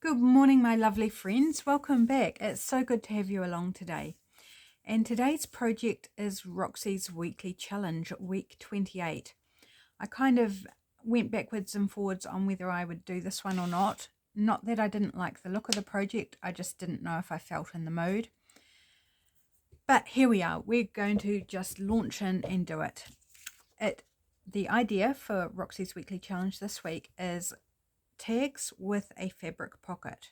Good morning, my lovely friends. Welcome back. It's so good to have you along today. And today's project is Roxy's weekly challenge, week 28. I kind of went backwards and forwards on whether I would do this one or not. Not that I didn't like the look of the project, I just didn't know if I felt in the mood. But here we are. We're going to just launch in and do it. The idea for Roxy's weekly challenge this week is tags with a fabric pocket.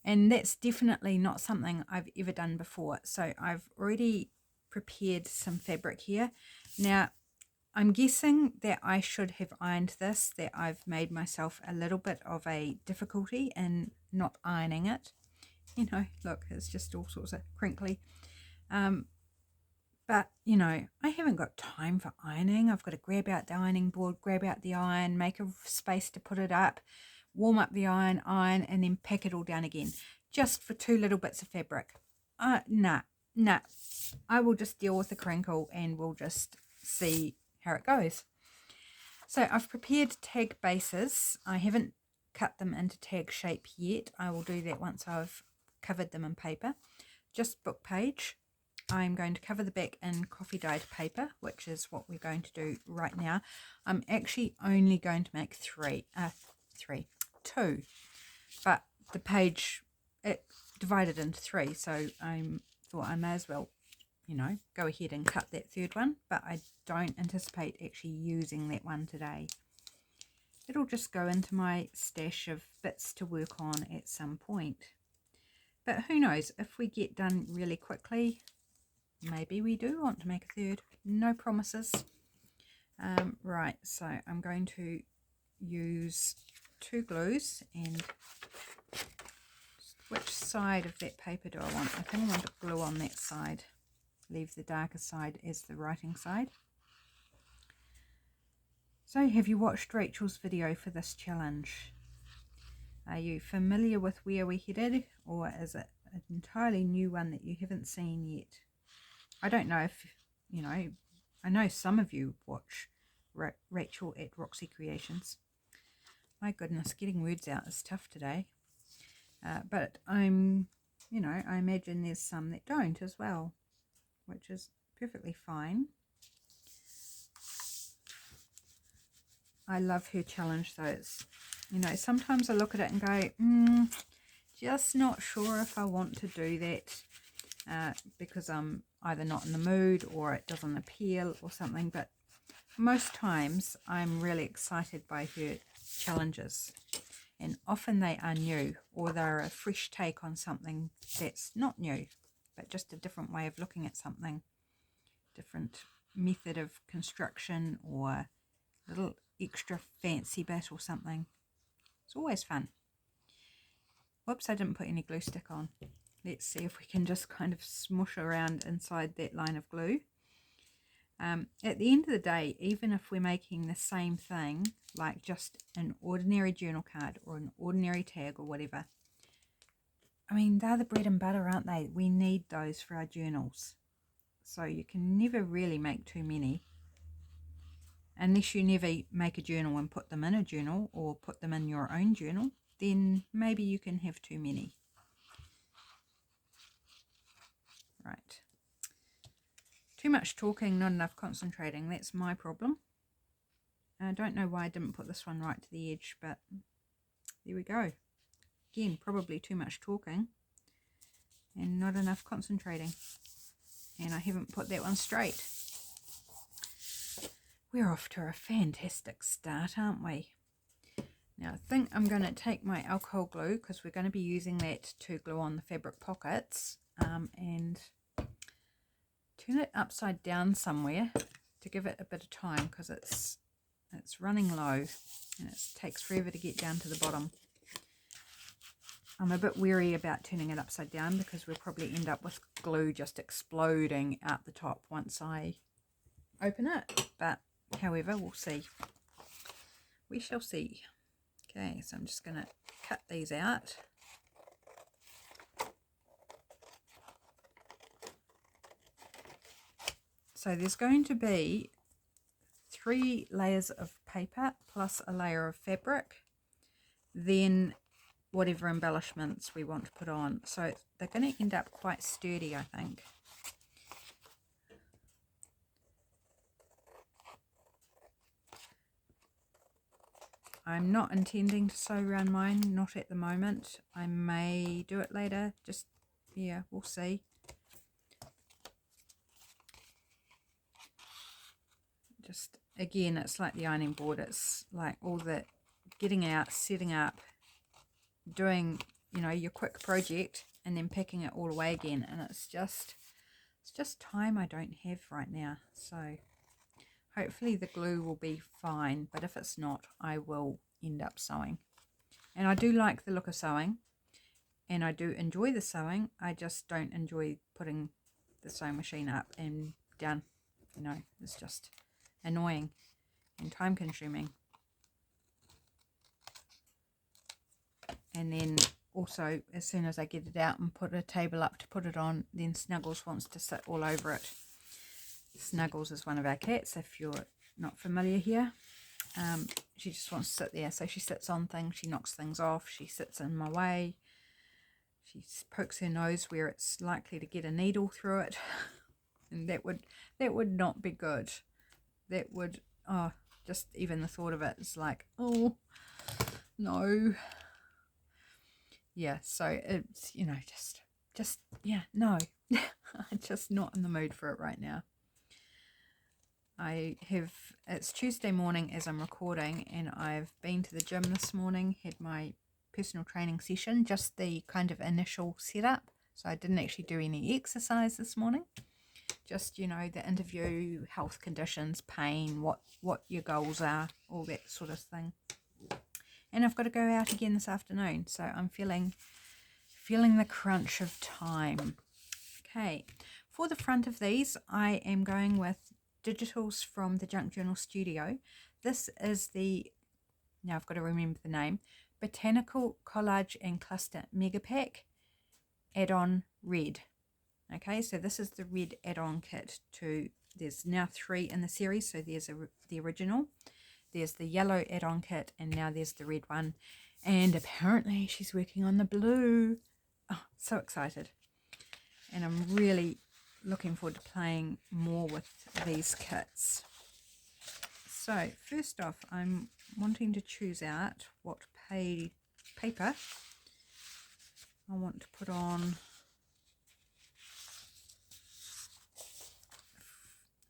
And that's definitely not something I've ever done before. So I've already prepared some fabric here. Now, I'm guessing that I should have ironed this, that I've made myself a little bit of a difficulty in not ironing it. You know, look, it's just all sorts of crinkly. But, you know, I haven't got time for ironing. I've got to grab out the ironing board, grab out the iron, make a space to put it up, warm up the iron, and then pack it all down again, just for two little bits of fabric. Nah. I will just deal with the crinkle and we'll just see how it goes. So I've prepared tag bases. I haven't cut them into tag shape yet. I will do that once I've covered them in paper. Just book page. I'm going to cover the back in coffee dyed paper, which is what we're going to do right now. I'm actually only going to make two, but the page, it divided into three, so I thought I may as well, you know, go ahead and cut that third one, but I don't anticipate actually using that one today. It'll just go into my stash of bits to work on at some point. But who knows, if we get done really quickly, maybe we do want to make a third. No promises. Right, so I'm going to use two glues, and which side of that paper do I want? I think I want to glue on that side. Leave the darker side as the writing side. So have you watched Rachel's video for this challenge? Are you familiar with where we're headed, or is it an entirely new one that you haven't seen yet? I don't know if, you know, I know some of you watch Rachel at Roxy Creations. My goodness, getting words out is tough today. But I imagine there's some that don't as well, which is perfectly fine. I love her challenge though. It's, you know, sometimes I look at it and go, just not sure if I want to do that because I'm either not in the mood or it doesn't appeal or something. But most times I'm really excited by her challenges, and often they are new, or they're a fresh take on something that's not new, but just a different way of looking at something, different method of construction, or a little extra fancy bit or something. It's always fun. Whoops, I didn't put any glue stick on. Let's see if we can just kind of smush around inside that line of glue. At the end of the day, even if we're making the same thing, like just an ordinary journal card or an ordinary tag or whatever, I mean, they're the bread and butter, aren't they? We need those for our journals. So you can never really make too many. Unless you never make a journal and put them in a journal, or put them in your own journal, then maybe you can have too many. Right. Too much talking, not enough concentrating. That's my problem. I don't know why I didn't put this one right to the edge, but there we go. Again, probably too much talking and not enough concentrating. And I haven't put that one straight. We're off to a fantastic start, aren't we? Now I think I'm going to take my alcohol glue, because we're going to be using that to glue on the fabric pockets, and turn it upside down somewhere to give it a bit of time, because it's running low and it takes forever to get down to the bottom. I'm a bit wary about turning it upside down, because we'll probably end up with glue just exploding out the top once I open it. But however, we'll see. We shall see. Okay, so I'm just going to cut these out. So there's going to be 3 layers of paper plus a layer of fabric. Then whatever embellishments we want to put on. So they're going to end up quite sturdy, I think. I'm not intending to sew around mine, not at the moment. I may do it later, just, yeah, we'll see. Just, again, it's like the ironing board. It's like all the getting out, setting up, doing, you know, your quick project, and then packing it all away again. And it's just time I don't have right now. So hopefully the glue will be fine, but if it's not, I will end up sewing. And I do like the look of sewing, and I do enjoy the sewing. I just don't enjoy putting the sewing machine up and down. You know, it's just annoying and time consuming. And then also, as soon as I get it out and put a table up to put it on, then Snuggles wants to sit all over it. Snuggles is one of our cats, if you're not familiar here. She just wants to sit there. So she sits on things, she knocks things off, she sits in my way, she pokes her nose where it's likely to get a needle through it. And that would not be good. That would, oh, just even the thought of it is like, oh no. Yeah, so it's, you know, just yeah, no. I'm just not in the mood for it right now. It's Tuesday morning as I'm recording, and I've been to the gym this morning, had my personal training session, just the kind of initial setup. So I didn't actually do any exercise this morning. Just, you know, the interview, health conditions, pain, what your goals are, all that sort of thing. And I've got to go out again this afternoon, so I'm feeling the crunch of time. Okay, for the front of these, I am going with Digitals from the Junk Journal Studio. This is the, now I've got to remember the name, Botanical Collage and Cluster Mega Pack Add-on Red. Okay, so this is the red add-on kit to, there's now 3 in the series, so there's the original, there's the yellow add-on kit, and now there's the red one. And apparently she's working on the blue. Oh, so excited. And I'm really looking forward to playing more with these kits. So first off, I'm wanting to choose out what paper I want to put on.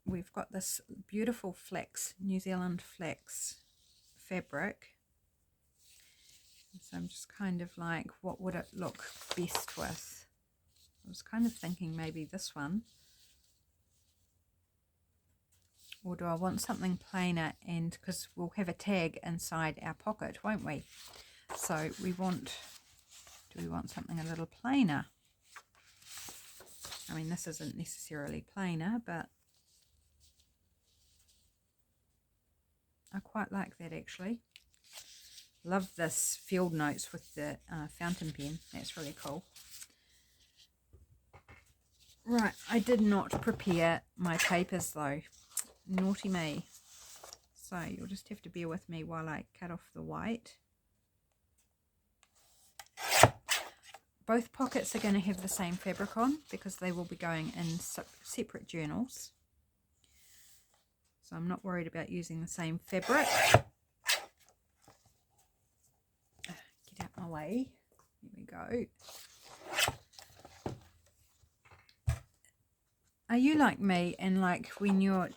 We've got this beautiful flax, New Zealand flax fabric. So I'm just kind of like, what would it look best with? I was kind of thinking maybe this one. Or do I want something plainer? And because we'll have a tag inside our pocket, won't we? So do we want something a little plainer? I mean, this isn't necessarily plainer, but I quite like that actually. Love this field notes with the fountain pen. That's really cool. Right, I did not prepare my papers though. Naughty me. So you'll just have to bear with me while I cut off the white. Both pockets are going to have the same fabric on because they will be going in separate journals. So I'm not worried about using the same fabric. Get out my way. Here we go. Are you like me, and like when you're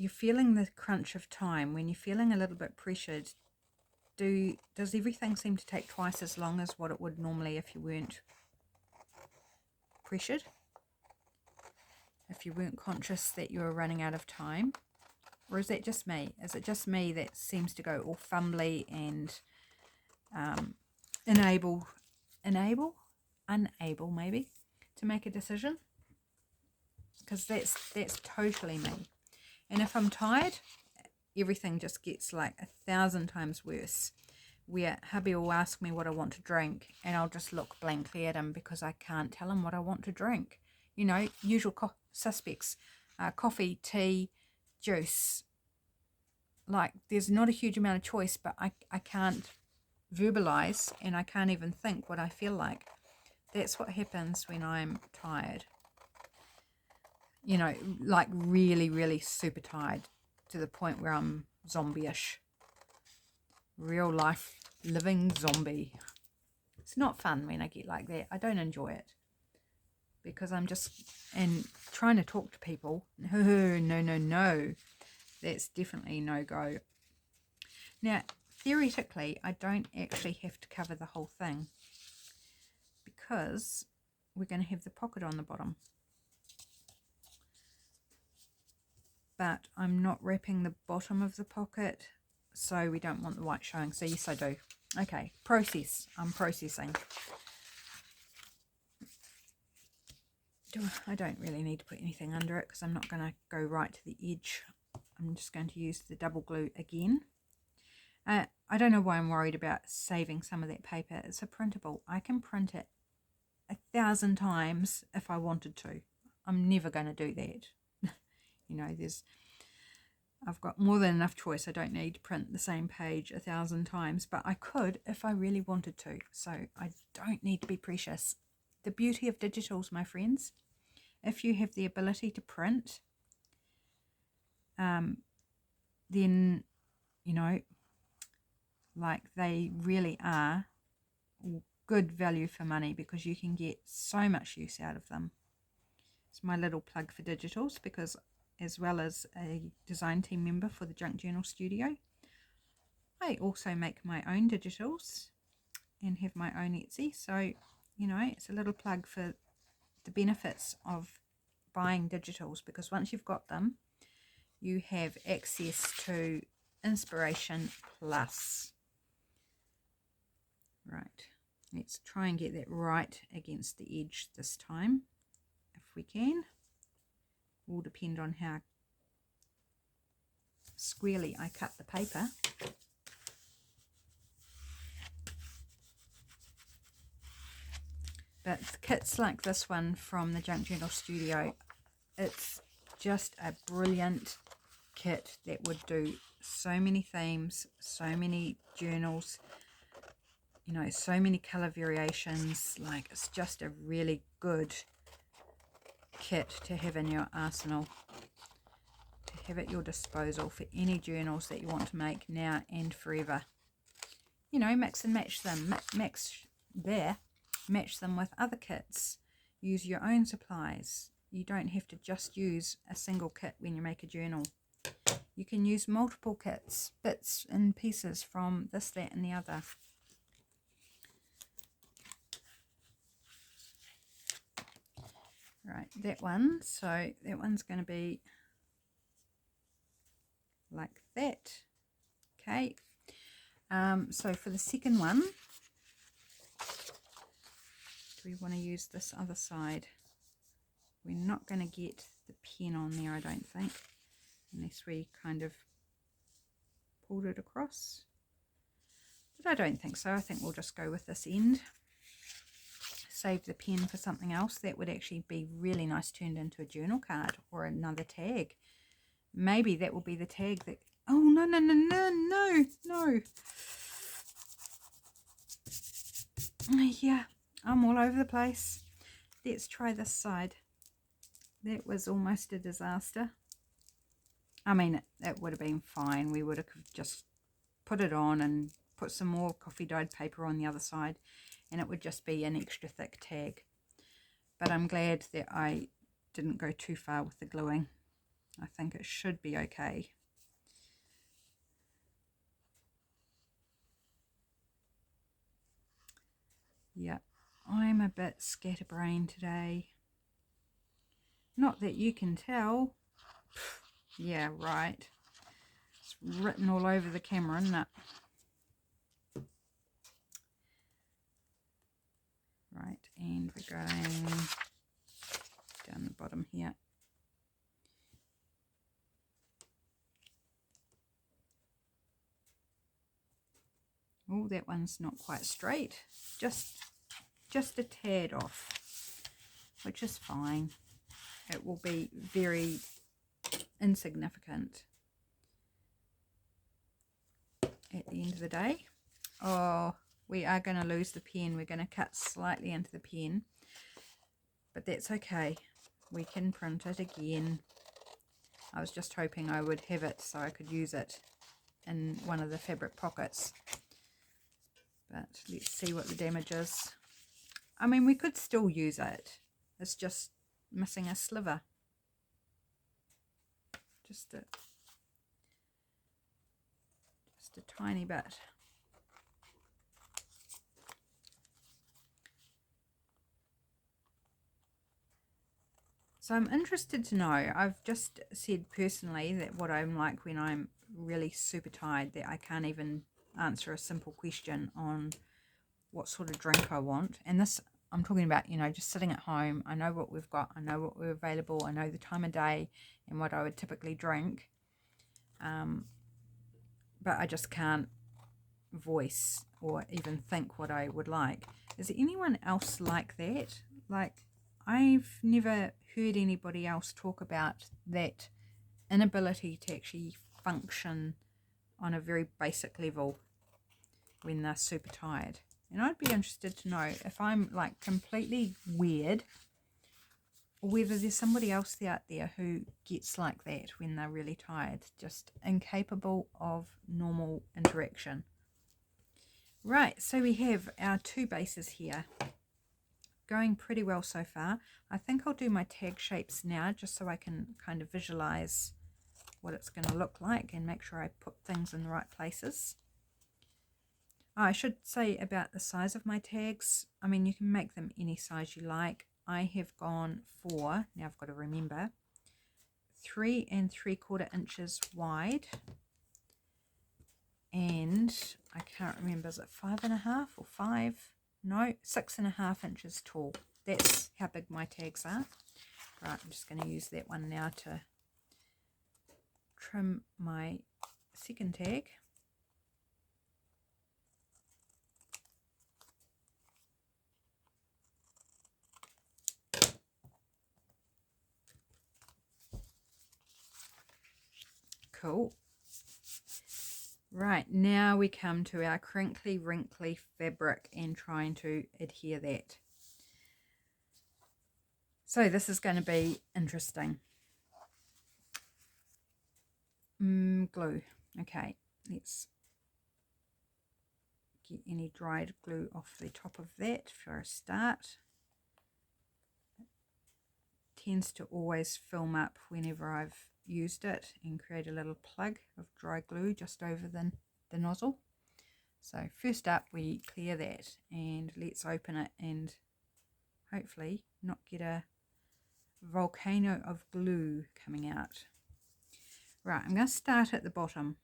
feeling the crunch of time, when you're feeling a little bit pressured, does everything seem to take twice as long as what it would normally if you weren't pressured? If you weren't conscious that you were running out of time? Or is that just me? Is it just me that seems to go all fumbly and unable maybe to make a decision? Because that's totally me. And if I'm tired, everything just gets like 1,000 times worse. Where hubby will ask me what I want to drink, and I'll just look blankly at him because I can't tell him what I want to drink. You know, usual suspects, coffee, tea, juice. Like, there's not a huge amount of choice, but I can't verbalize, and I can't even think what I feel like. That's what happens when I'm tired. You know, like really, really super tired to the point where I'm zombie-ish. Real life living zombie. It's not fun when I get like that. I don't enjoy it. Because I'm just trying to talk to people. No, no, no, no. That's definitely no go. Now, theoretically, I don't actually have to cover the whole thing because we're going to have the pocket on the bottom. But I'm not wrapping the bottom of the pocket, so we don't want the white showing. So yes, I do. Okay, process. I'm processing. I don't really need to put anything under it because I'm not going to go right to the edge. I'm just going to use the double glue again. I don't know why I'm worried about saving some of that paper. It's a printable. I can print it 1,000 times if I wanted to. I'm never going to do that. You know, I've got more than enough choice. I don't need to print the same page 1,000 times, but I could if I really wanted to. So I don't need to be precious. The beauty of digitals, my friends, if you have the ability to print, then, you know, like they really are good value for money because you can get so much use out of them. It's my little plug for digitals because as well as a design team member for the Junk Journal Studio, I also make my own digitals and have my own Etsy. So, you know, it's a little plug for the benefits of buying digitals because once you've got them, you have access to inspiration plus. Right, let's try and get that right against the edge this time, if we can. Will depend on how squarely I cut the paper. But kits like this one from the Junk Journal Studio, it's just a brilliant kit that would do so many themes, so many journals, you know, so many color variations. Like, it's just a really good kit to have in your arsenal, to have at your disposal for any journals that you want to make now and forever. You know, mix and match them, match them with other kits. Use your own supplies. You don't have to just use a single kit when you make a journal. You can use multiple kits, bits and pieces from this, that and the other. Right, that one, so that one's going to be like that. Okay, so for the second one, do we want to use this other side? We're not going to get the pen on there, I don't think, unless we kind of pulled it across. But I don't think so. I think we'll just go with this end. Save the pen for something else. That would actually be really nice turned into a journal card or another tag. Maybe that will be the tag that... Oh, no, no, no, no, no, no. Yeah, I'm all over the place. Let's try this side. That was almost a disaster. I mean, it would have been fine. We would have just put it on and put some more coffee dyed paper on the other side, and it would just be an extra thick tag. But I'm glad that I didn't go too far with the gluing. I think it should be okay. Yeah, I'm a bit scatterbrained today. Not that you can tell. Yeah, right. It's written all over the camera, isn't it? Right, and we're going down the bottom here. Oh, that one's not quite straight. Just a tad off, which is fine. It will be very insignificant at the end of the day. Oh, we are going to lose the pen. We're going to cut slightly into the pen, but that's okay. We can print it again. I was just hoping I would have it so I could use it in one of the fabric pockets. But let's see what the damage is. I mean, we could still use it. It's just missing a sliver. Just a tiny bit. So I'm interested to know, I've just said personally that what I'm like when I'm really super tired, that I can't even answer a simple question on what sort of drink I want. And this, I'm talking about, you know, just sitting at home. I know what we've got. I know what we're available. I know the time of day and what I would typically drink. But I just can't voice or even think what I would like. Is there anyone else like that? Like, I've never heard anybody else talk about that inability to actually function on a very basic level when they're super tired. And I'd be interested to know if I'm like completely weird, or whether there's somebody else out there who gets like that when they're really tired, just incapable of normal interaction. Right, so we have our two bases here. Going pretty well so far. I think I'll do my tag shapes now just so I can kind of visualize what it's going to look like and make sure I put things in the right places. I should say about the size of my tags, I mean, you can make them any size you like. I have gone for, now I've got to remember, 3 3/4 inches wide, and I can't remember, is it 5.5 or 5? No, 6.5 inches tall. That's how big my tags are. Right, I'm just going to use that one now to trim my second tag. Cool. Right, now we come to our crinkly, wrinkly fabric and trying to adhere that. So this is going to be interesting. Glue. Okay, let's get any dried glue off the top of that for a start. It tends to always film up whenever I've used it and create a little plug of dry glue just over the nozzle. So first up, we clear that and let's open it and hopefully not get a volcano of glue coming out. Right, I'm going to start at the bottom.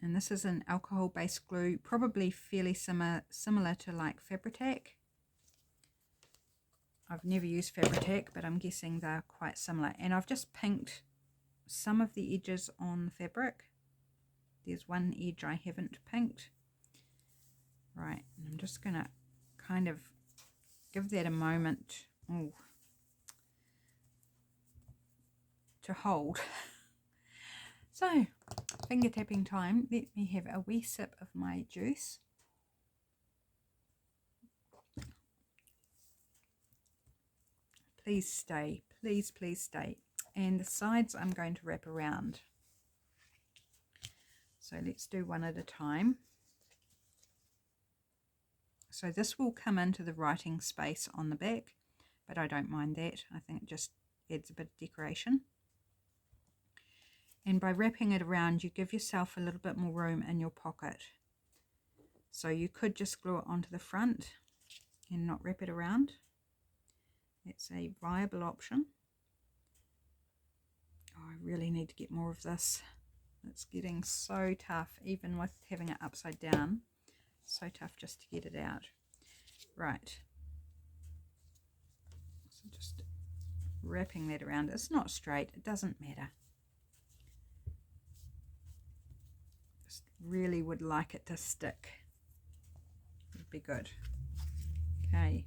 And this is an alcohol-based glue, probably fairly similar to like Fabri-Tac. I've never used Fabri-Tac, but I'm guessing they're quite similar. And I've just pinked some of the edges on the fabric. There's one edge I haven't pinked. Right, and I'm just going to kind of give that a moment to hold. So, finger tapping time. Let me have a wee sip of my juice. Please stay, please, please stay. And the sides I'm going to wrap around. So let's do one at a time. So this will come into the writing space on the back, but I don't mind that. I think it just adds a bit of decoration. And by wrapping it around, you give yourself a little bit more room in your pocket. So you could just glue it onto the front and not wrap it around. That's a viable option. Oh, I really need to get more of this. It's getting so tough, even with having it upside down. So tough just to get it out. Right. So just wrapping that around. It's not straight. It doesn't matter. Just really would like it to stick. Would be good. Okay.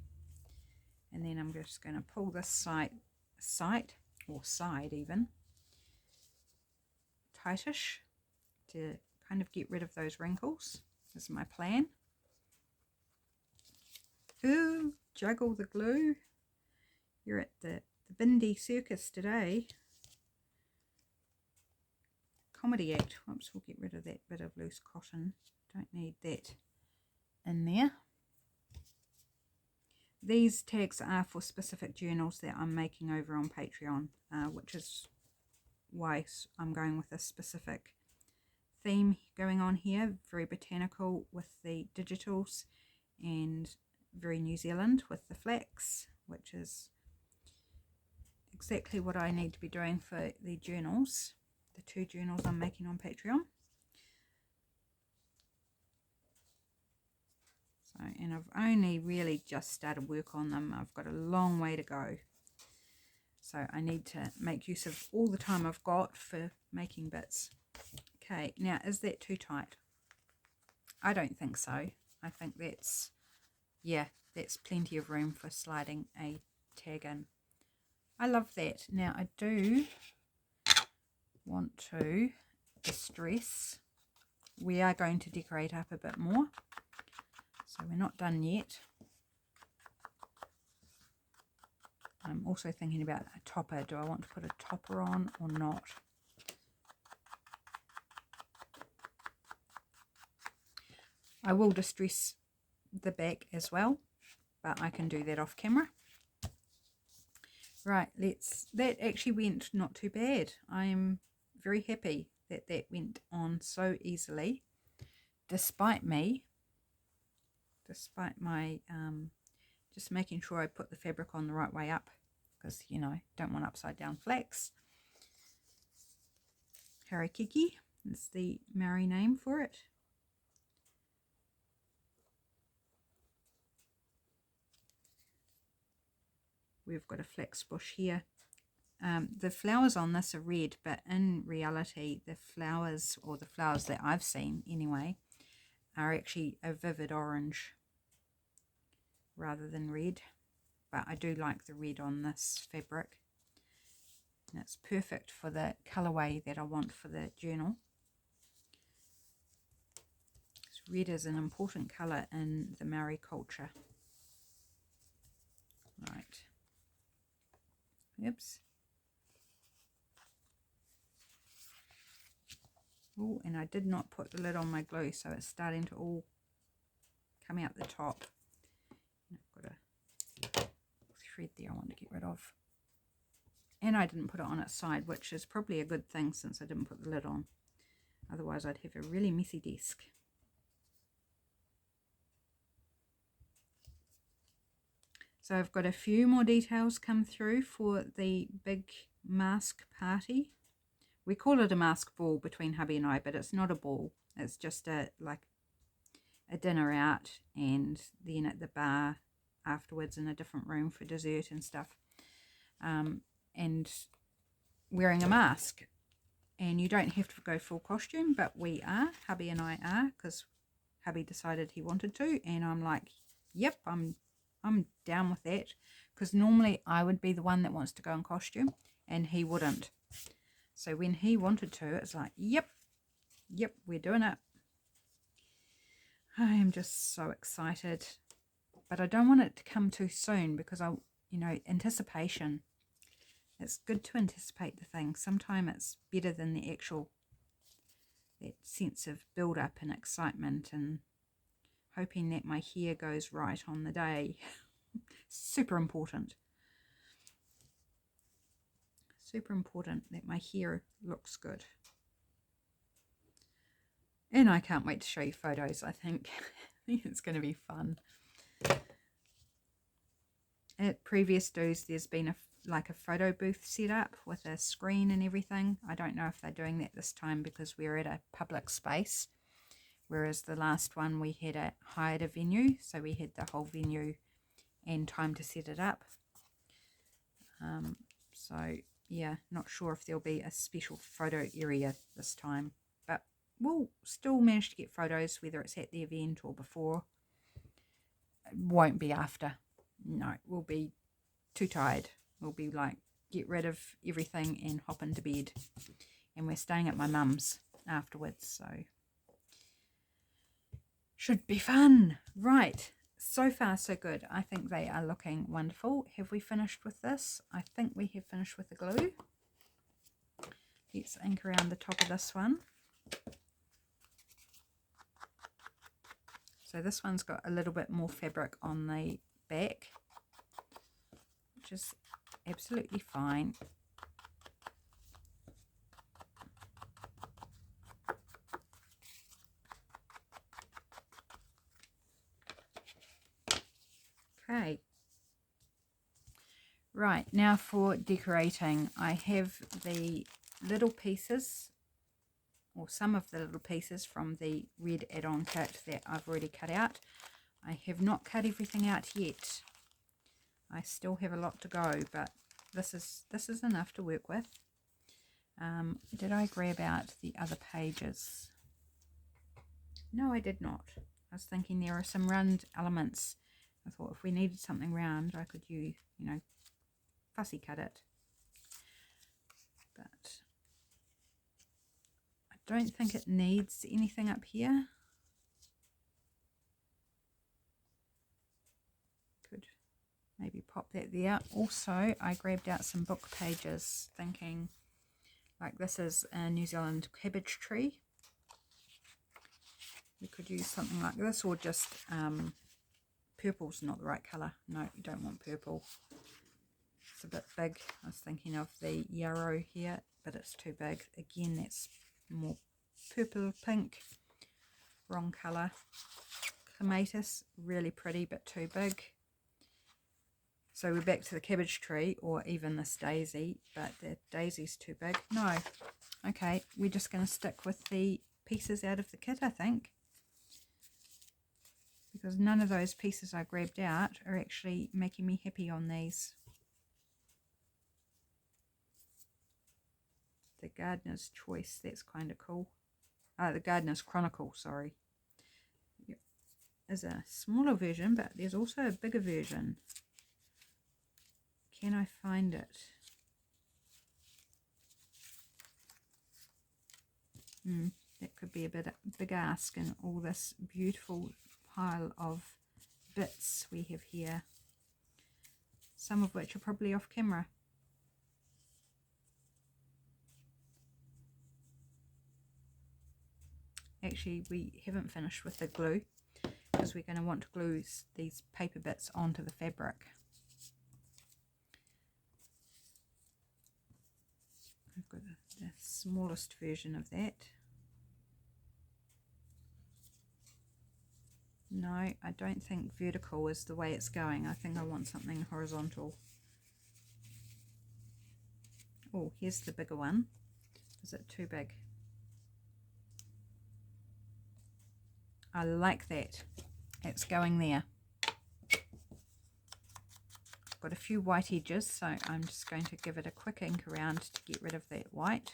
And then I'm just going to pull this side even, tightish to kind of get rid of those wrinkles. This is my plan. Ooh, juggle the glue. You're at the Bindi Circus today. Comedy act. Whoops, we'll get rid of that bit of loose cotton. Don't need that in there. These tags are for specific journals that I'm making over on Patreon, which is why I'm going with a specific theme going on here. Very botanical with the digitals and very New Zealand with the flax, which is exactly what I need to be doing for the journals, the 2 journals I'm making on Patreon. So, and I've only really just started work on them. I've got a long way to go. So I need to make use of all the time I've got for making bits. Okay, now is that too tight? I don't think so. I think that's, yeah, that's plenty of room for sliding a tag in. I love that. Now I do want to distress. We are going to decorate up a bit more. So we're not done yet. I'm also thinking about a topper. Do I want to put a topper on or not? I will distress the back as well, but I can do that off camera. Right, that actually went not too bad. I am very happy that that went on so easily, despite my just making sure I put the fabric on the right way up, because, you know, don't want upside down flax. Harakiki is the Maori name for it. We've got a flax bush here. The flowers on this are red, but in reality the flowers, or the flowers that I've seen anyway, are actually a vivid orange rather than red. But I do like the red on this fabric, and it's perfect for the colourway that I want for the journal. Red is an important colour in the Maori culture. Right. Oops. Oh, and I did not put the lid on my glue, so it's starting to all come out the top. I've got a thread there I want to get rid of. And I didn't put it on its side, which is probably a good thing since I didn't put the lid on. Otherwise I'd have a really messy desk. So I've got a few more details come through for the big mask party. We call it a mask ball between hubby and I, but it's not a ball. It's just like a dinner out, and then at the bar afterwards in a different room for dessert and stuff. And wearing a mask. And you don't have to go full costume, but we are. Hubby and I are, because hubby decided he wanted to, and I'm like, yep, I'm down with that, because normally I would be the one that wants to go in costume and he wouldn't. So when he wanted to, it's like, yep, we're doing it. I am just so excited, but I don't want it to come too soon, because anticipation, it's good to anticipate the thing. Sometimes it's better than the actual, that sense of build up and excitement and hoping that my hair goes right on the day. Super important. Super important that my hair looks good. And I can't wait to show you photos, I think. I think it's going to be fun. At previous do's, there's been a photo booth set up with a screen and everything. I don't know if they're doing that this time because we're at a public space. Whereas the last one we had hired a venue, so we had the whole venue and time to set it up. So yeah, not sure if there'll be a special photo area this time, but we'll still manage to get photos whether it's at the event or before. It won't be after. No, we'll be too tired. We'll be like, get rid of everything and hop into bed and we're staying at my mum's afterwards, so should be fun. Right, so far so good. I think they are looking wonderful. Have we finished with this? I think we have finished with the glue. Let's ink around the top of this one. So this one's got a little bit more fabric on the back, which is absolutely fine. Okay. Right, now for decorating. I have the little pieces, or some of the little pieces from the red add-on kit that I've already cut out. I have not cut everything out yet. I still have a lot to go, but this is enough to work with. Did I grab out the other pages? No, I did not. I was thinking there are some round elements. I thought if we needed something round, I could use, fussy cut it. But I don't think it needs anything up here. Could maybe pop that there. Also, I grabbed out some book pages, thinking like this is a New Zealand cabbage tree. We could use something like this, or just purple's not the right colour. No, you don't want purple. It's a bit big. I was thinking of the yarrow here, but it's too big. Again, that's more purple pink. Wrong colour. Clematis, really pretty, but too big. So we're back to the cabbage tree, or even this daisy, but the daisy's too big. No. Okay, we're just going to stick with the pieces out of the kit, I think. Because none of those pieces I grabbed out are actually making me happy on these. The Gardener's Choice, that's kind of cool. The Gardener's Chronicle, sorry. Yep. There's a smaller version, but there's also a bigger version. Can I find it? That could be a big ask in all this beautiful pile of bits we have here. Some of which are probably off camera. Actually, we haven't finished with the glue, because we're going to want to glue these paper bits onto the fabric. I've got the smallest version of that. No, I don't think vertical is the way it's going. I think I want something horizontal. Oh, here's the bigger one. Is it too big? I like that. It's going there. Got a few white edges, so I'm just going to give it a quick ink around to get rid of that white.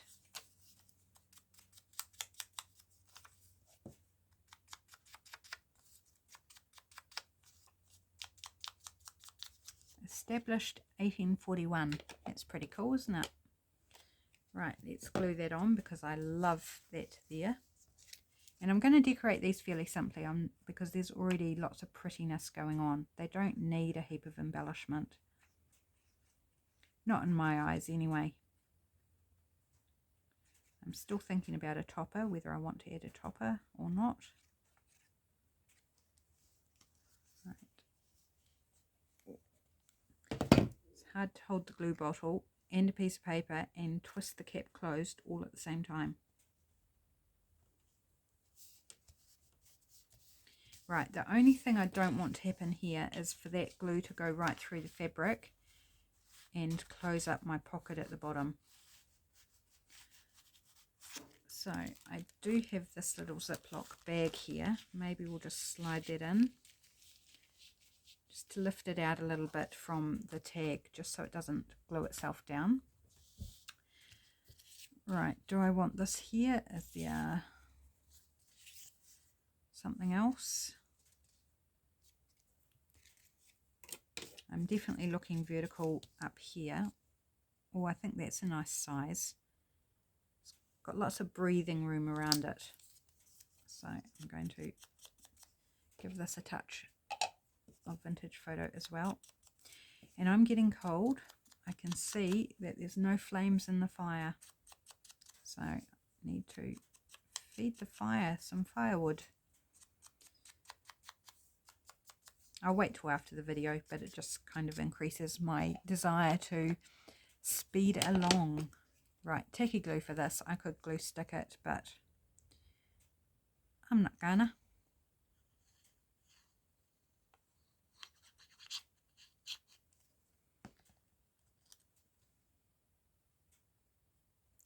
Established 1841. That's pretty cool, isn't it? Right, let's glue that on because I love that there. And I'm going to decorate these fairly simply because there's already lots of prettiness going on. They don't need a heap of embellishment. Not in my eyes anyway. I'm still thinking about a topper, whether I want to add a topper or not. Right. It's hard to hold the glue bottle and a piece of paper and twist the cap closed all at the same time. Right, the only thing I don't want to happen here is for that glue to go right through the fabric and close up my pocket at the bottom. So I do have this little Ziploc bag here. Maybe we'll just slide that in, just to lift it out a little bit from the tag, just so it doesn't glue itself down. Right, do I want this here? Is there something else? I'm definitely looking vertical up here. Oh, I think that's a nice size. got lots of breathing room around it. So I'm going to give this a touch of vintage photo as well. And I'm getting cold. I can see that there's no flames in the fire. So I need to feed the fire some firewood. I'll wait till after the video, but it just kind of increases my desire to speed along. Right, tacky glue for this. I could glue stick it, but I'm not gonna.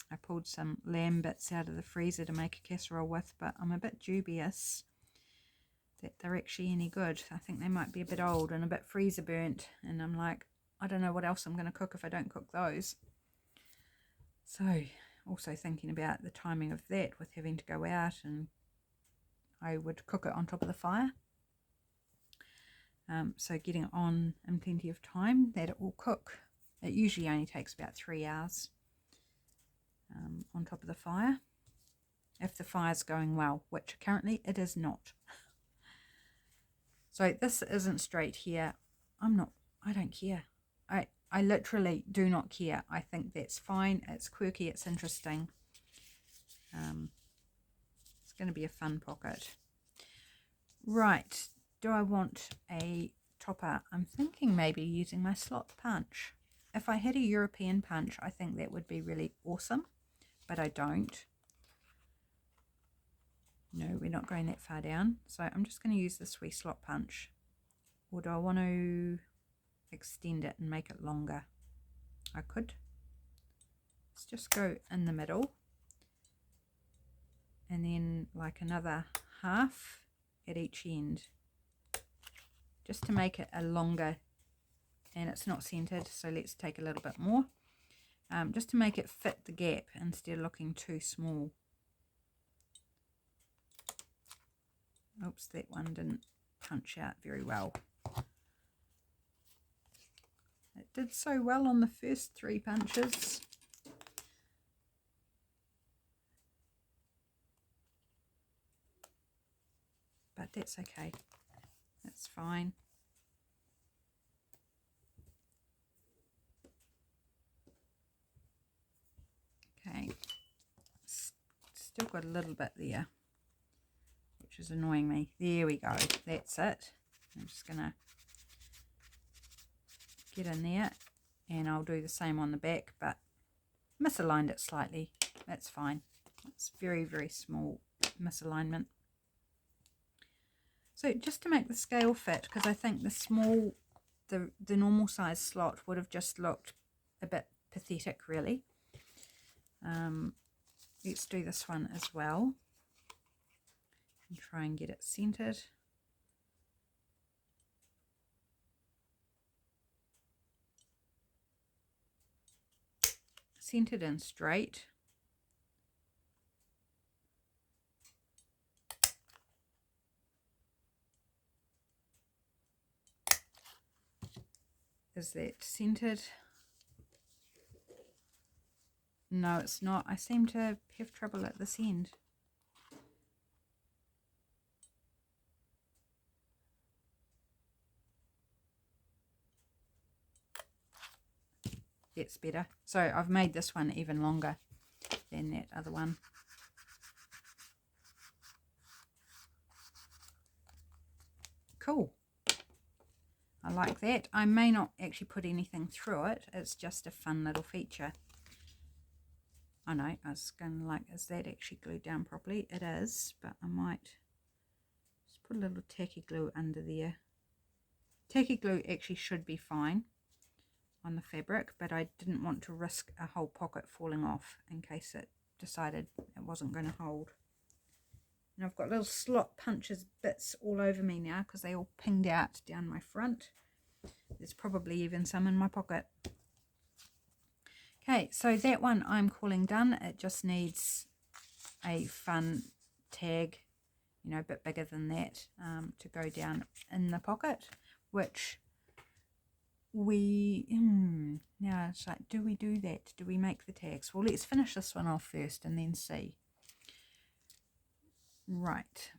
I pulled some lamb bits out of the freezer to make a casserole with, but I'm a bit dubious that they're actually any good. I think they might be a bit old and a bit freezer burnt, and I'm like, I don't know what else I'm going to cook if I don't cook those. So also thinking about the timing of that with having to go out, and I would cook it on top of the fire. So getting it on in plenty of time that it will cook. It usually only takes about 3 hours on top of the fire, if the fire's going well, which currently it is not. So this isn't straight here. I don't care. I literally do not care. I think that's fine. It's quirky. It's interesting. It's going to be a fun pocket. Right. Do I want a topper? I'm thinking maybe using my slot punch. If I had a European punch, I think that would be really awesome, but I don't. No, we're not going that far down. So I'm just going to use this wee slot punch. Or do I want to extend it and make it longer? I could. Let's just go in the middle. And then like another half at each end. Just to make it a longer, and it's not centered, so let's take a little bit more. Just to make it fit the gap instead of looking too small. Oops, that one didn't punch out very well. It did so well on the first 3 punches. But that's okay. That's fine. Okay. Still got a little bit there, which is annoying me. There we go. That's it. I'm just going to get in there, and I'll do the same on the back, but misaligned it slightly. That's fine. It's very, very small misalignment. So just to make the scale fit, because I think the normal size slot would have just looked a bit pathetic, really. Let's do this one as well and try and get it centered. Centered and straight. Is that centered? No, it's not. I seem to have trouble at this end. It's better. So I've made this one even longer than that other one. Cool. I like that. I may not actually put anything through it. It's just a fun little feature. I know, I was going to like, is that actually glued down properly? It is, but I might just put a little tacky glue under there. Tacky glue actually should be fine on the fabric, but I didn't want to risk a whole pocket falling off in case it decided it wasn't going to hold. And I've got little slot punches bits all over me now because they all pinged out down my front. There's probably even some in my pocket. Okay, so that one I'm calling done. It just needs a fun tag, you know, a bit bigger than that, to go down in the pocket, which now it's like, do we do that? Do we make the tags? Well, let's finish this one off first and then see. Right.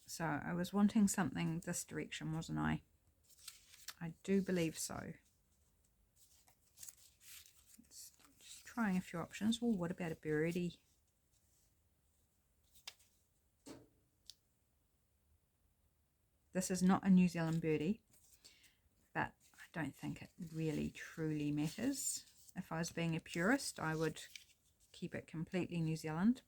So I was wanting something this direction, wasn't I? I do believe so. Just trying a few options. Oh, what about a birdie? This is not a New Zealand birdie, but I don't think it really truly matters. If I was being a purist, I would keep it completely New Zealand.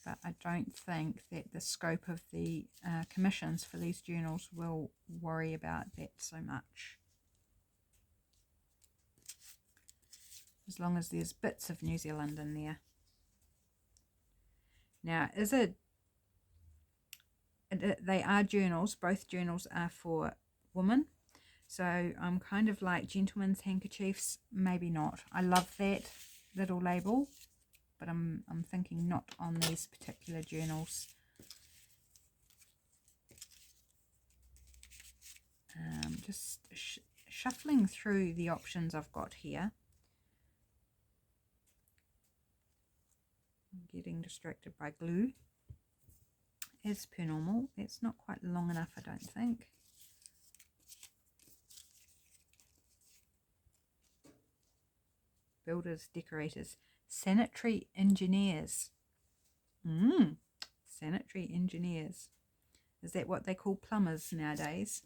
But I don't think that the scope of the commissions for these journals will worry about that so much. As long as there's bits of New Zealand in there. Now, they are journals. Both journals are for women. So I'm kind of like gentlemen's handkerchiefs, maybe not. I love that little label, but I'm thinking not on these particular journals. Just shuffling through the options I've got here. I'm getting distracted by glue. As per normal, it's not quite long enough, I don't think. Builders, decorators, sanitary engineers. Sanitary engineers. Is that what they call plumbers nowadays?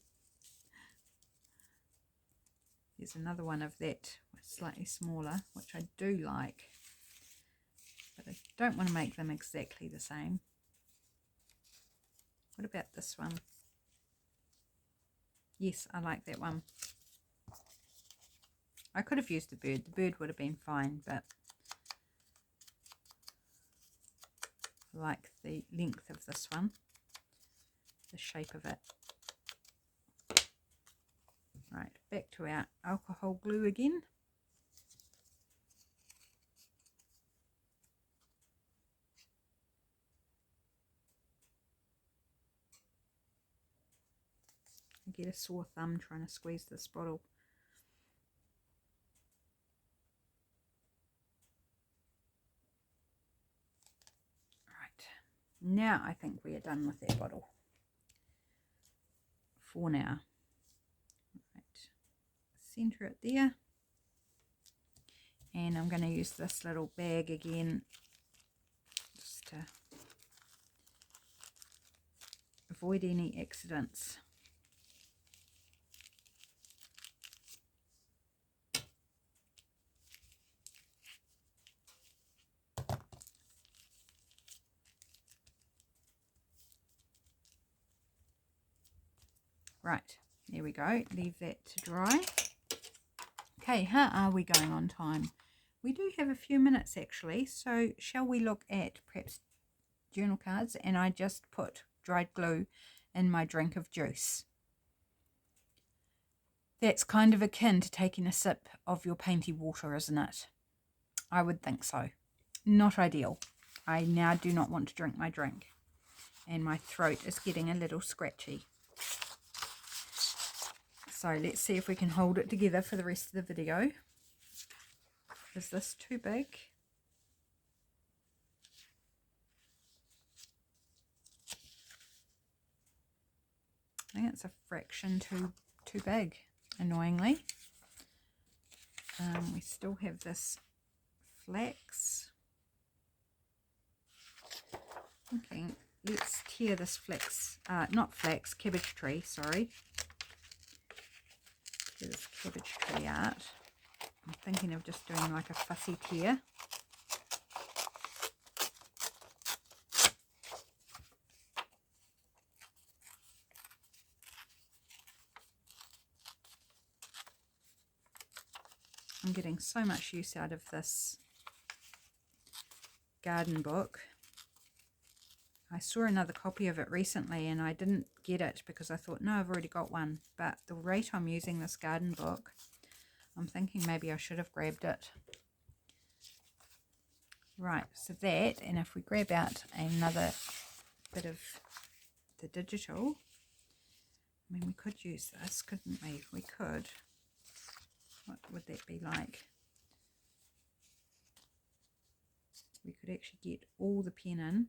Here's another one of that, slightly smaller, which I do like. But I don't want to make them exactly the same. What about this one? Yes, I like that one. I could have used the bird. The bird would have been fine, but I like the length of this one, the shape of it. Right, back to our alcohol glue again. I get a sore thumb trying to squeeze this bottle. Right, now I think we are done with that bottle for now. Right, center it there, and I'm going to use this little bag again just to avoid any accidents. Right, there we go. Leave that to dry. Okay, how are we going on time? We do have a few minutes actually, so shall we look at perhaps journal cards? And I just put dried glue in my drink of juice. That's kind of akin to taking a sip of your painty water, isn't it? I would think so. Not ideal. I now do not want to drink my drink, and my throat is getting a little scratchy. So let's see if we can hold it together for the rest of the video. Is this too big? I think it's a fraction too big, annoyingly. We still have this flax. Okay, let's tear this flax, not flax, cabbage tree, sorry. Tear this cabbage tree out. I'm thinking of just doing like a fussy tear. I'm getting so much use out of this garden book. I saw another copy of it recently and I didn't get it because I thought, no, I've already got one. But the rate I'm using this garden book, I'm thinking maybe I should have grabbed it. Right, so that, and if we grab out another bit of the digital. I mean, we could use this, couldn't we? We could. What would that be like? We could actually get all the pen in.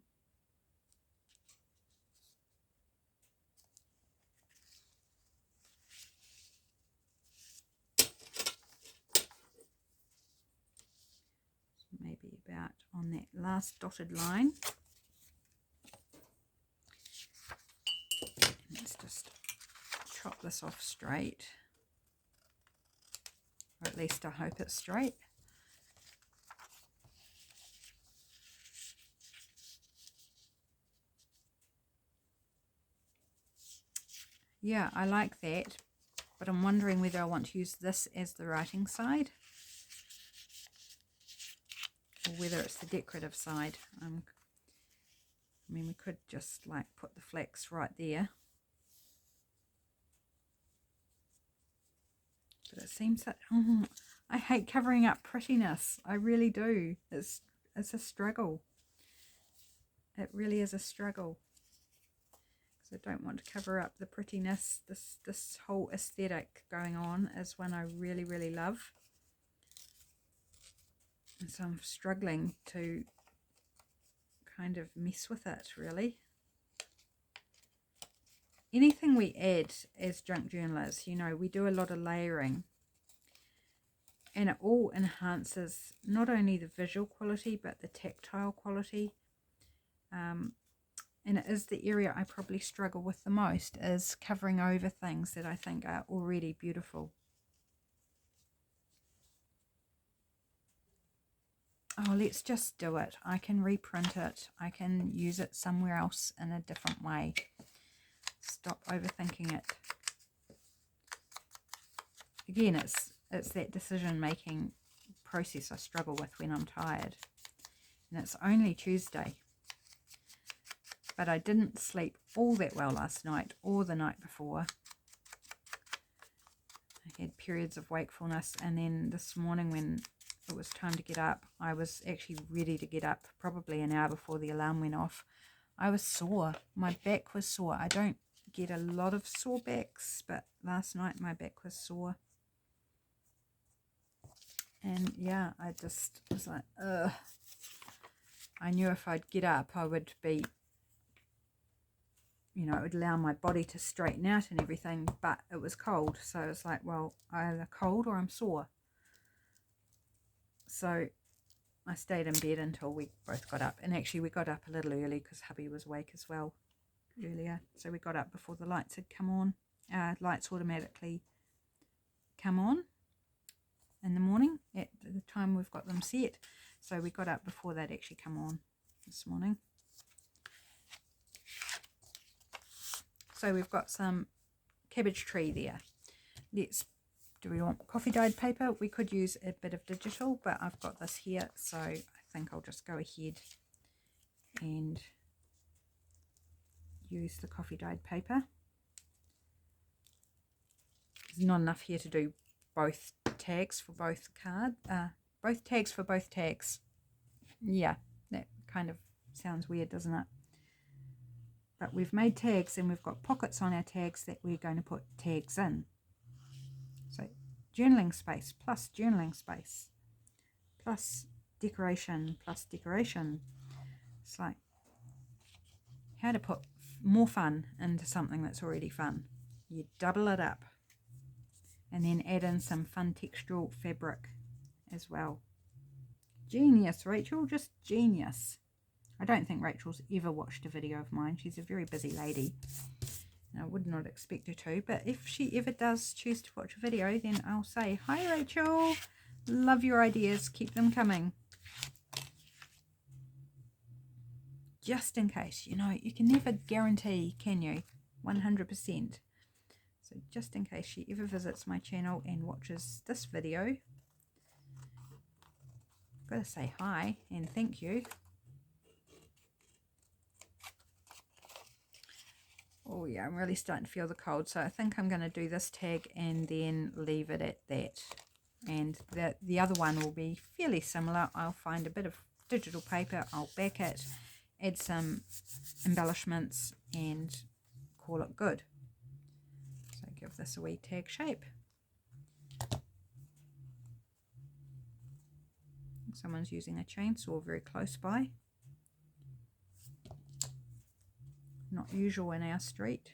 Maybe about on that last dotted line. Let's just chop this off straight, or at least I hope it's straight. Yeah, I like that, but I'm wondering whether I want to use this as the writing side or whether it's the decorative side. I mean, we could just like put the flax right there, but it seems that I hate covering up prettiness. I really do. It's a struggle. It really is a struggle. I don't want to cover up the prettiness. This whole aesthetic going on is one I really, really love. And so I'm struggling to kind of mess with it, really. Anything we add as junk journalists, you know, we do a lot of layering. And it all enhances not only the visual quality, but the tactile quality. And it is the area I probably struggle with the most, is covering over things that I think are already beautiful. Oh, let's just do it. I can reprint it. I can use it somewhere else in a different way. Stop overthinking it. Again, it's that decision-making process I struggle with when I'm tired. And it's only Tuesday. But I didn't sleep all that well last night or the night before. I had periods of wakefulness, and then this morning when it was time to get up, I was actually ready to get up probably an hour before the alarm went off. I was sore. My back was sore. I don't get a lot of sore backs, but last night my back was sore. And yeah, I just was like, ugh. I knew if I'd get up, I would be, you know, it would allow my body to straighten out and everything, but it was cold. So it's like, well, either cold or I'm sore. So I stayed in bed until we both got up. And actually we got up a little early because hubby was awake as well earlier. So we got up before the lights had come on. Lights automatically come on in the morning at the time we've got them set. So we got up before they'd actually come on this morning. So we've got some cabbage tree there. Do we want coffee dyed paper? We could use a bit of digital, but I've got this here, so I think I'll just go ahead and use the coffee dyed paper. There's not enough here to do both tags for both both tags for both tags. Yeah, that kind of sounds weird, doesn't it? But we've made tags and we've got pockets on our tags that we're going to put tags in. So journaling space plus journaling space plus decoration plus decoration. It's like how to put more fun into something that's already fun. You double it up and then add in some fun textural fabric as well. Genius, Rachel, just genius. I don't think Rachel's ever watched a video of mine. She's a very busy lady. I would not expect her to, but if she ever does choose to watch a video, then I'll say, hi Rachel, love your ideas, keep them coming. Just in case, you know, you can never guarantee, can you, 100%. So just in case she ever visits my channel and watches this video, I've got to say hi and thank you. Oh yeah, I'm really starting to feel the cold, so I think I'm going to do this tag and then leave it at that. And the other one will be fairly similar. I'll find a bit of digital paper, I'll back it, add some embellishments and call it good. So give this a wee tag shape. Someone's using a chainsaw very close by. Not usual in our street.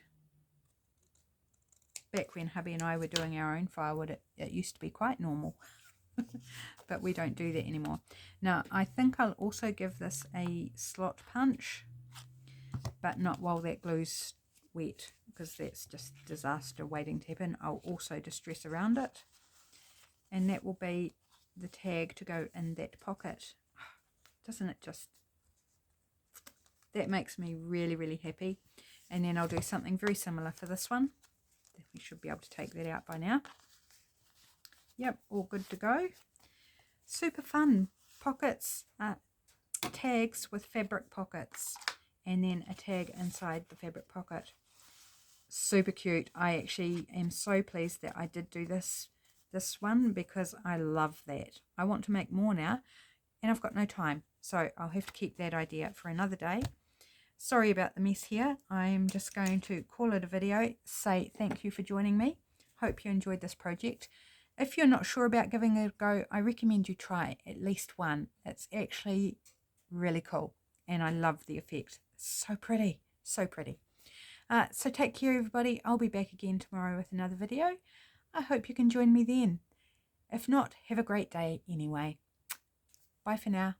Back when hubby and I were doing our own firewood, it used to be quite normal. But we don't do that anymore. Now, I think I'll also give this a slot punch, but not while that glue's wet, because that's just disaster waiting to happen. I'll also distress around it, and that will be the tag to go in that pocket. Doesn't it just... That makes me really, really happy. And then I'll do something very similar for this one. We should be able to take that out by now. Yep, all good to go. Super fun. Pockets, tags with fabric pockets, and then a tag inside the fabric pocket. Super cute. I actually am so pleased that I did do this one, because I love that. I want to make more now, and I've got no time, so I'll have to keep that idea for another day. Sorry about the mess here. I'm just going to call it a video, say thank you for joining me. Hope you enjoyed this project. If you're not sure about giving it a go, I recommend you try at least one. It's actually really cool, and I love the effect. It's so pretty, so pretty. So take care, everybody. I'll be back again tomorrow with another video. I hope you can join me then. If not, have a great day anyway. Bye for now.